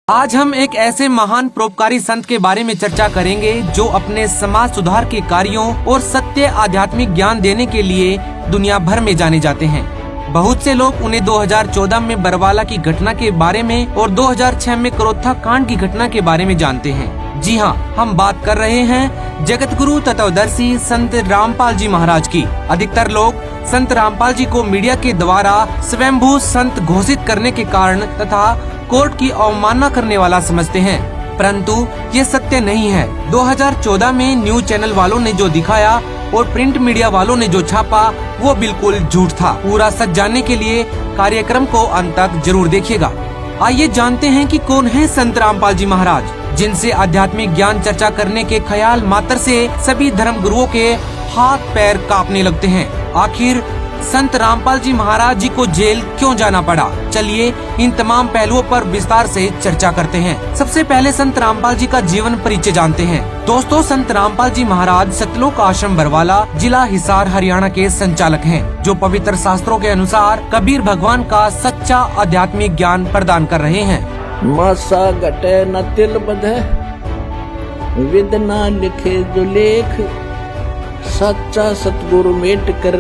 आज हम एक ऐसे महान परोपकारी संत के बारे में चर्चा करेंगे जो अपने समाज सुधार के कार्यों और सत्य आध्यात्मिक ज्ञान देने के लिए दुनिया भर में जाने जाते हैं। बहुत से लोग उन्हें 2014 में बरवाला की घटना के बारे में और 2006 में करोत्था कांड की घटना के बारे में जानते हैं। जी हाँ, हम बात कर रहे हैं जगत गुरु तत्वदर्शी संत रामपाल जी महाराज की। अधिकतर लोग संत रामपाल जी को मीडिया के द्वारा स्वयंभू संत घोषित करने के कारण तथा कोर्ट की अवमानना करने वाला समझते हैं, परंतु ये सत्य नहीं है। 2014 में न्यूज चैनल वालों ने जो दिखाया और प्रिंट मीडिया वालों ने जो छापा वो बिल्कुल झूठ था। पूरा सच जानने के लिए कार्यक्रम को अंत तक जरूर देखिएगा। आइए जानते हैं कि कौन है संत रामपाल जी महाराज, जिनसे आध्यात्मिक ज्ञान चर्चा करने के ख्याल मात्र से सभी धर्म गुरुओं के हाथ पैर कांपने लगते हैं। आखिर संत रामपाल जी महाराज जी को जेल क्यों जाना पड़ा? चलिए इन तमाम पहलुओं पर विस्तार से चर्चा करते हैं। सबसे पहले संत रामपाल जी का जीवन परिचय जानते हैं। दोस्तों, संत रामपाल जी महाराज सतलोक आश्रम बरवाला, जिला हिसार, हरियाणा के संचालक हैं, जो पवित्र शास्त्रों के अनुसार कबीर भगवान का सच्चा आध्यात्मिक ज्ञान प्रदान कर रहे हैं। मासा घटे न तिल बधे, विद न लिखे जो लेख, सच्चा सतगुरु मेट कर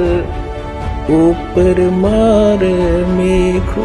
ऊपर मार मेघो।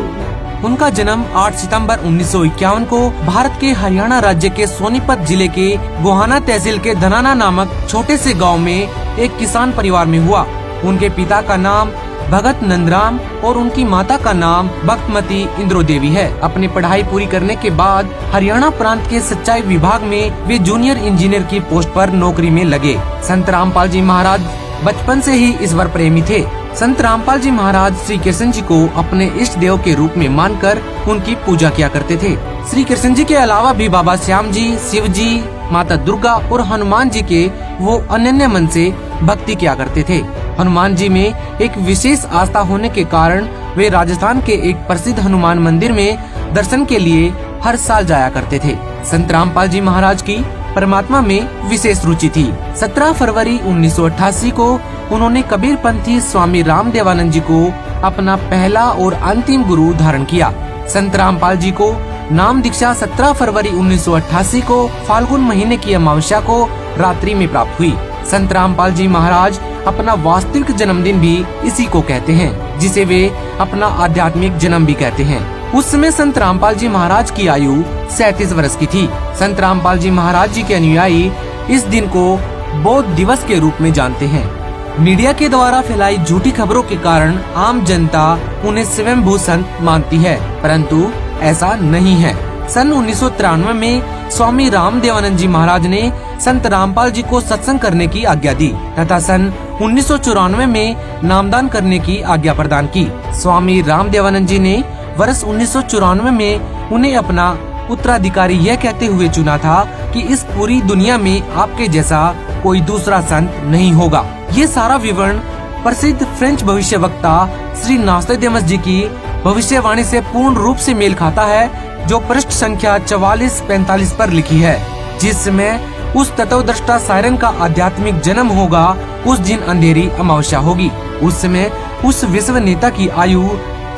उनका जन्म 8 सितंबर 1951 को भारत के हरियाणा राज्य के सोनीपत जिले के गोहाना तहसील के धनाना नामक छोटे से गांव में एक किसान परिवार में हुआ। उनके पिता का नाम भगत नंदराम और उनकी माता का नाम भक्तमती इंद्रो देवी है। अपनी पढ़ाई पूरी करने के बाद हरियाणा प्रांत के सिंचाई विभाग में वे जूनियर इंजीनियर की पोस्ट पर नौकरी में लगे। संत रामपाल जी महाराज बचपन से ही ईश्वर प्रेमी थे। संत रामपाल जी महाराज श्री कृष्ण जी को अपने इष्ट देव के रूप में मानकर उनकी पूजा किया करते थे। श्री कृष्ण जी के अलावा भी बाबा श्याम जी, शिव जी, माता दुर्गा और हनुमान जी के वो अनन्य मन से भक्ति किया करते थे। हनुमान जी में एक विशेष आस्था होने के कारण वे राजस्थान के एक प्रसिद्ध हनुमान मंदिर में दर्शन के लिए हर साल जाया करते थे। संत रामपाल जी महाराज की परमात्मा में विशेष रुचि थी। 17 फरवरी 1988 को उन्होंने कबीर पंथी स्वामी रामदेवानंद जी को अपना पहला और अंतिम गुरु धारण किया। संत रामपाल जी को नाम दीक्षा 17 फरवरी 1988 को फाल्गुन महीने की अमावस्या को रात्रि में प्राप्त हुई। संत रामपाल जी महाराज अपना वास्तविक जन्मदिन भी इसी को कहते हैं, जिसे वे अपना आध्यात्मिक जन्म भी कहते हैं। उस समय संत रामपाल जी महाराज की आयु 37 वर्ष की थी। संत रामपाल जी महाराज जी के अनुयायी इस दिन को बौद्ध दिवस के रूप में जानते हैं। मीडिया के द्वारा फैलाई झूठी खबरों के कारण आम जनता उन्हें स्वयंभू संत मानती है, परंतु ऐसा नहीं है। सन 1993 में स्वामी रामदेवानंद जी महाराज ने संत रामपाल जी को सत्संग करने की आज्ञा दी तथा सन 1994 में नामदान करने की आज्ञा प्रदान की। स्वामी रामदेवानंद जी ने वर्ष 1994 में उन्हें अपना उत्तराधिकारी यह कहते हुए चुना था कि इस पूरी दुनिया में आपके जैसा कोई दूसरा संत नहीं होगा। ये सारा विवरण प्रसिद्ध फ्रेंच भविष्यवक्ता श्री नोस्ट्रेडमस जी की भविष्यवाणी से पूर्ण रूप से मेल खाता है, जो पृष्ठ संख्या 44-45 पर लिखी है। जिसमें उस तत्वदृष्टा सायरन का आध्यात्मिक जन्म होगा, उस दिन अंधेरी अमावस्या होगी। उस समय उस विश्व नेता की आयु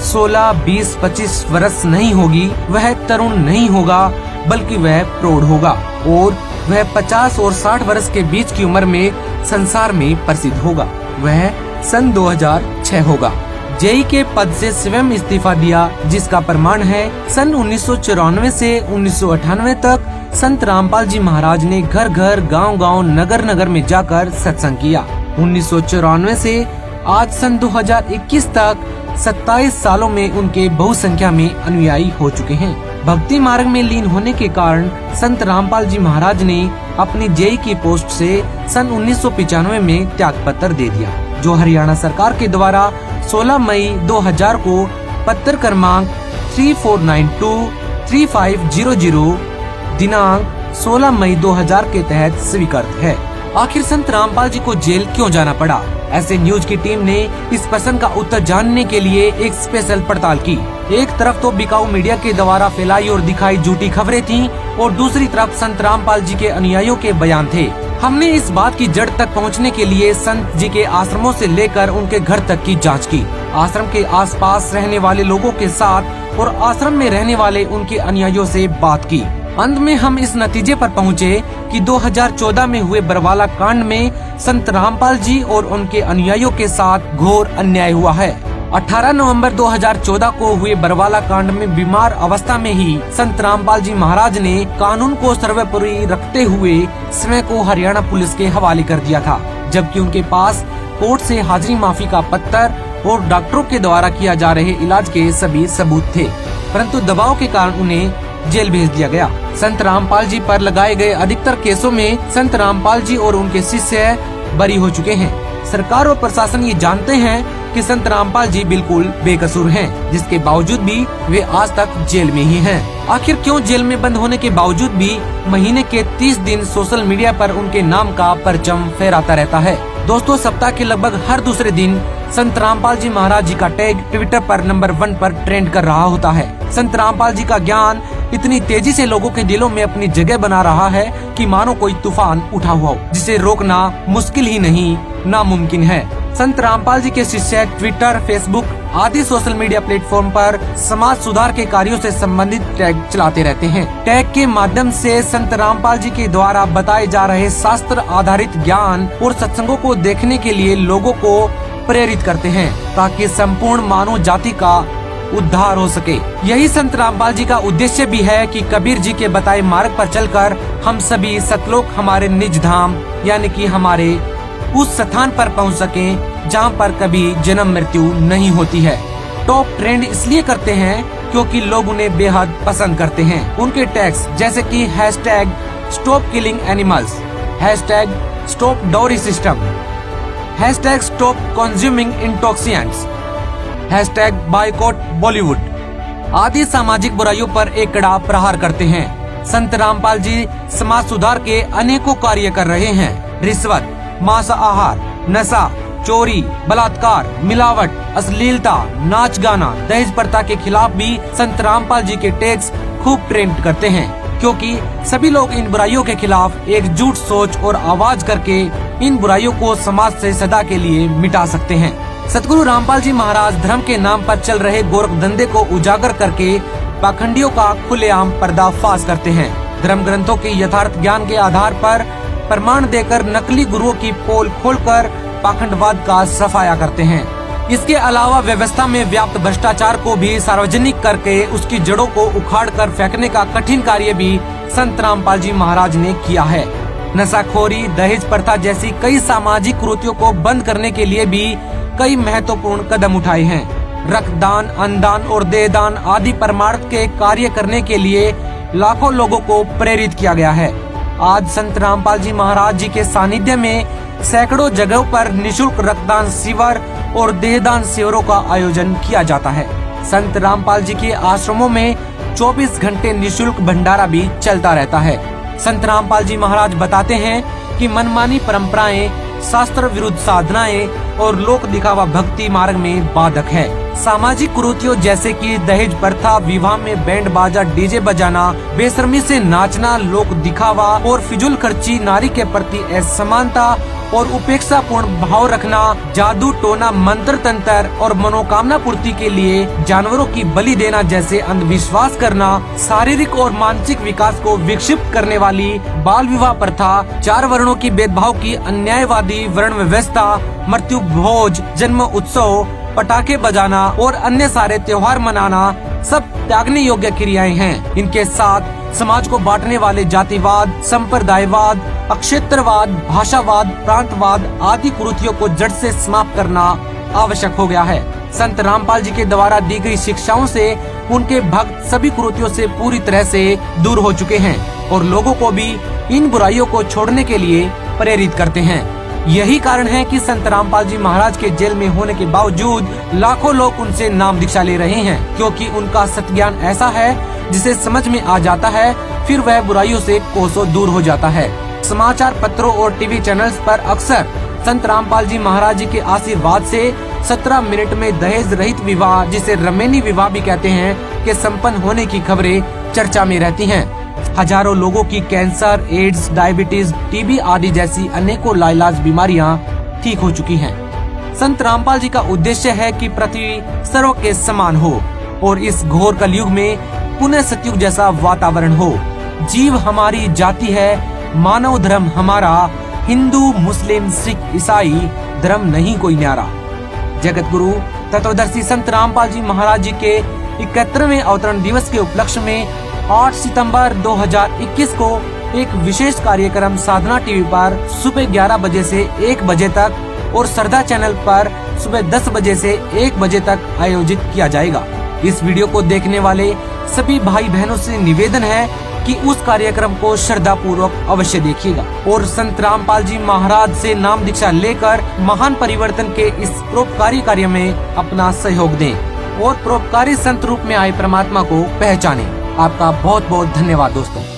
16, 20, 25 वर्ष नहीं होगी। वह तरुण नहीं होगा, बल्कि वह प्रौढ़ होगा और वह 50 और 60 वर्ष के बीच की उम्र में संसार में प्रसिद्ध होगा। वह सन 2006 होगा। जेई के पद से स्वयं इस्तीफा दिया, जिसका प्रमाण है सन 1994 से 1998 तक संत रामपाल जी महाराज ने घर घर, गांव गांव, नगर नगर में जाकर सत्संग किया। 1994 से आज सन 2021 तक 27 सालों में उनके बहुसंख्या में अनुयायी हो चुके हैं। भक्ति मार्ग में लीन होने के कारण संत रामपाल जी महाराज ने अपनी जेई की पोस्ट से सन 1995 में त्याग पत्र दे दिया, जो हरियाणा सरकार के द्वारा 16 मई 2000 को पत्र क्रमांक 34923500 दिनांक 16 मई 2000 के तहत स्वीकृत है। आखिर संत रामपाल जी को जेल क्यों जाना पड़ा? ऐसे न्यूज की टीम ने इस प्रश्न का उत्तर जानने के लिए एक स्पेशल पड़ताल की। एक तरफ तो बिकाऊ मीडिया के द्वारा फैलाई और दिखाई झूठी खबरें थीं और दूसरी तरफ संत रामपाल जी के अनुयायियों के बयान थे। हमने इस बात की जड़ तक पहुंचने के लिए संत जी के आश्रमों से लेकर उनके घर तक की जांच की। आश्रम के आसपास रहने वाले लोगों के साथ और आश्रम में रहने वाले उनके अनुयायियों से बात की। अंत में हम इस नतीजे पर पहुँचे कि 2014 में हुए बरवाला कांड में संत रामपाल जी और उनके अनुयायियों के साथ घोर अन्याय हुआ है। 18 नवंबर 2014 को हुए बरवाला कांड में बीमार अवस्था में ही संत रामपाल जी महाराज ने कानून को सर्वोपरि रखते हुए स्वयं को हरियाणा पुलिस के हवाले कर दिया था, जबकि उनके पास कोर्ट से हाजिरी माफी का पत्र और डॉक्टरों के द्वारा किया जा रहे इलाज के सभी सबूत थे, परंतु दबाव के कारण उन्हें जेल भेज दिया गया। संत रामपाल जी पर लगाए गए अधिकतर केसों में संत रामपाल जी और उनके शिष्य बरी हो चुके हैं। सरकार और प्रशासन ये जानते हैं कि संत रामपाल जी बिल्कुल बेकसूर हैं, जिसके बावजूद भी वे आज तक जेल में ही हैं। आखिर क्यों जेल में बंद होने के बावजूद भी महीने के 30 दिन सोशल मीडिया पर उनके नाम का परचम फहराता रहता है। दोस्तों, सप्ताह के लगभग हर दूसरे दिन संत रामपाल जी महाराज जी का टैग ट्विटर पर नंबर 1 पर ट्रेंड कर रहा होता है। संत रामपाल जी का ज्ञान इतनी तेजी से लोगों के दिलों में अपनी जगह बना रहा है कि मानो कोई तूफान उठा हुआ हो, जिसे रोकना मुश्किल ही नहीं नामुमकिन है। संत रामपाल जी के शिष्य ट्विटर, फेसबुक आदि सोशल मीडिया प्लेटफॉर्म पर समाज सुधार के कार्यों से संबंधित टैग चलाते रहते हैं। टैग के माध्यम से संत रामपाल जी के द्वारा बताए जा रहे शास्त्र आधारित ज्ञान और सत्संगों को देखने के लिए लोगों को प्रेरित करते हैं, ताकि संपूर्ण मानव जाति का उद्धार हो सके। यही संत रामपाल जी का उद्देश्य भी है कि कबीर जी के बताए मार्ग पर चलकर हम सभी सतलोक हमारे निज धाम यानी कि हमारे उस स्थान पर पहुंच सकें जहां पर कभी जन्म मृत्यु नहीं होती है। टॉप ट्रेंड इसलिए करते हैं क्योंकि लोग उन्हें बेहद पसंद करते हैं। उनके टैग्स जैसे कि #stop killing animals, #stop dowry system, #stop consuming intoxicants, #boycott Bollywood आदि सामाजिक बुराइयों पर एक कड़ा प्रहार करते हैं। संत रामपाल जी समाज सुधार के अनेकों कार्य कर रहे हैं। रिश्वत, मांसाहार, नशा, चोरी, बलात्कार, मिलावट, अश्लीलता, नाच गाना, दहेज प्रथा के खिलाफ भी संत रामपाल जी के टैग्स खूब ट्रेंड करते हैं, क्योंकि सभी लोग इन बुराइयों के खिलाफ एकजुट सोच और आवाज करके इन बुराइयों को समाज से सदा के लिए मिटा सकते हैं। सतगुरु रामपाल जी महाराज धर्म के नाम पर चल रहे गोरख धंधे को उजागर करके पाखंडियों का खुलेआम पर्दाफाश करते हैं। धर्म ग्रंथों के यथार्थ ज्ञान के आधार पर प्रमाण देकर नकली गुरुओं की पोल खोलकर पाखंडवाद का सफाया करते हैं। इसके अलावा व्यवस्था में व्याप्त भ्रष्टाचार को भी सार्वजनिक करके उसकी जड़ों को उखाड़कर फेंकने का कठिन कार्य भी संत रामपाल जी महाराज ने किया है। नशाखोरी, दहेज प्रथा जैसी कई सामाजिक कुरीतियों को बंद करने के लिए भी कई महत्वपूर्ण कदम उठाए हैं। रक्तदान, अन्नदान और देहदान आदि परमार्थ के कार्य करने के लिए लाखों लोगों को प्रेरित किया गया है। आज संत रामपाल जी महाराज जी के सानिध्य में सैकड़ों जगहों पर निशुल्क रक्तदान शिविर और देहदान शिविरों का आयोजन किया जाता है। संत रामपाल जी के आश्रमों में 24 घंटे निशुल्क भंडारा भी चलता रहता है। संत रामपाल जी महाराज बताते हैं कि मनमानी परंपराएं, शास्त्र विरुद्ध साधनाएं और लोक दिखावा भक्ति मार्ग में बाधक है। सामाजिक कुरीतियों जैसे कि दहेज प्रथा, विवाह में बैंड बाजा डीजे बजाना, बेशर्मी से नाचना, लोक दिखावा और फिजूल खर्ची, नारी के प्रति असमानता और उपेक्षा पूर्ण भाव रखना, जादू टोना, मंत्र तंत्र और मनोकामना पूर्ति के लिए जानवरों की बलि देना जैसे अंधविश्वास करना, शारीरिक और मानसिक विकास को विक्षिप्त करने वाली बाल विवाह प्रथा, 4 वर्णों की भेदभाव की अन्यायवादी वर्ण व्यवस्था, मृत्यु भोज, जन्म उत्सव, पटाखे बजाना और अन्य सारे त्योहार मनाना सब त्यागने योग्य क्रियाएं हैं। इनके साथ समाज को बांटने वाले जातिवाद, संप्रदायवाद, अक्षेत्रवाद, भाषावाद, प्रांतवाद आदि कुरीतियों को जड़ से समाप्त करना आवश्यक हो गया है। संत रामपाल जी के द्वारा दी गई शिक्षाओं से उनके भक्त सभी कुरीतियों से पूरी तरह से दूर हो चुके हैं और लोगों को भी इन बुराइयों को छोड़ने के लिए प्रेरित करते हैं। यही कारण है कि संत रामपाल जी महाराज के जेल में होने के बावजूद लाखों लोग उनसे नाम दीक्षा ले रहे हैं, क्योंकि उनका सत्ज्ञान ऐसा है जिसे समझ में आ जाता है, फिर वह बुराइयों से कोसों दूर हो जाता है। समाचार पत्रों और टीवी चैनल्स पर अक्सर संत रामपाल जी महाराज जी के आशीर्वाद से 17 मिनट में दहेज रहित विवाह, जिसे रमेनी विवाह भी कहते हैं, के संपन्न होने की खबरें चर्चा में रहती हैं। हजारों लोगों की कैंसर, एड्स, डायबिटीज, टीबी आदि जैसी अनेकों लाइलाज बीमारियां ठीक हो चुकी हैं। संत रामपाल जी का उद्देश्य है कि पृथ्वी सर्व के समान हो और इस घोर कलयुग में पुनः सतयुग जैसा वातावरण हो। जीव हमारी जाति है, मानव धर्म हमारा, हिंदू, मुस्लिम, सिख, ईसाई धर्म नहीं कोई न्यारा। जगत गुरु तत्वदर्शी संत रामपाल जी महाराज जी के 71वें अवतरण दिवस के उपलक्ष्य में 8 सितंबर 2021 को एक विशेष कार्यक्रम साधना टीवी पर सुबह 11 बजे से 1 बजे तक और श्रद्धा चैनल पर सुबह 10 बजे से 1 बजे तक आयोजित किया जाएगा। इस वीडियो को देखने वाले सभी भाई बहनों से निवेदन है कि उस कार्यक्रम को श्रद्धा पूर्वक अवश्य देखिएगा और संत रामपाल जी महाराज से नाम दीक्षा लेकर महान परिवर्तन के इस परोपकारी कार्य में अपना सहयोग दें और परोपकारी संत रूप में आए परमात्मा को पहचानें। आपका बहुत बहुत धन्यवाद दोस्तों।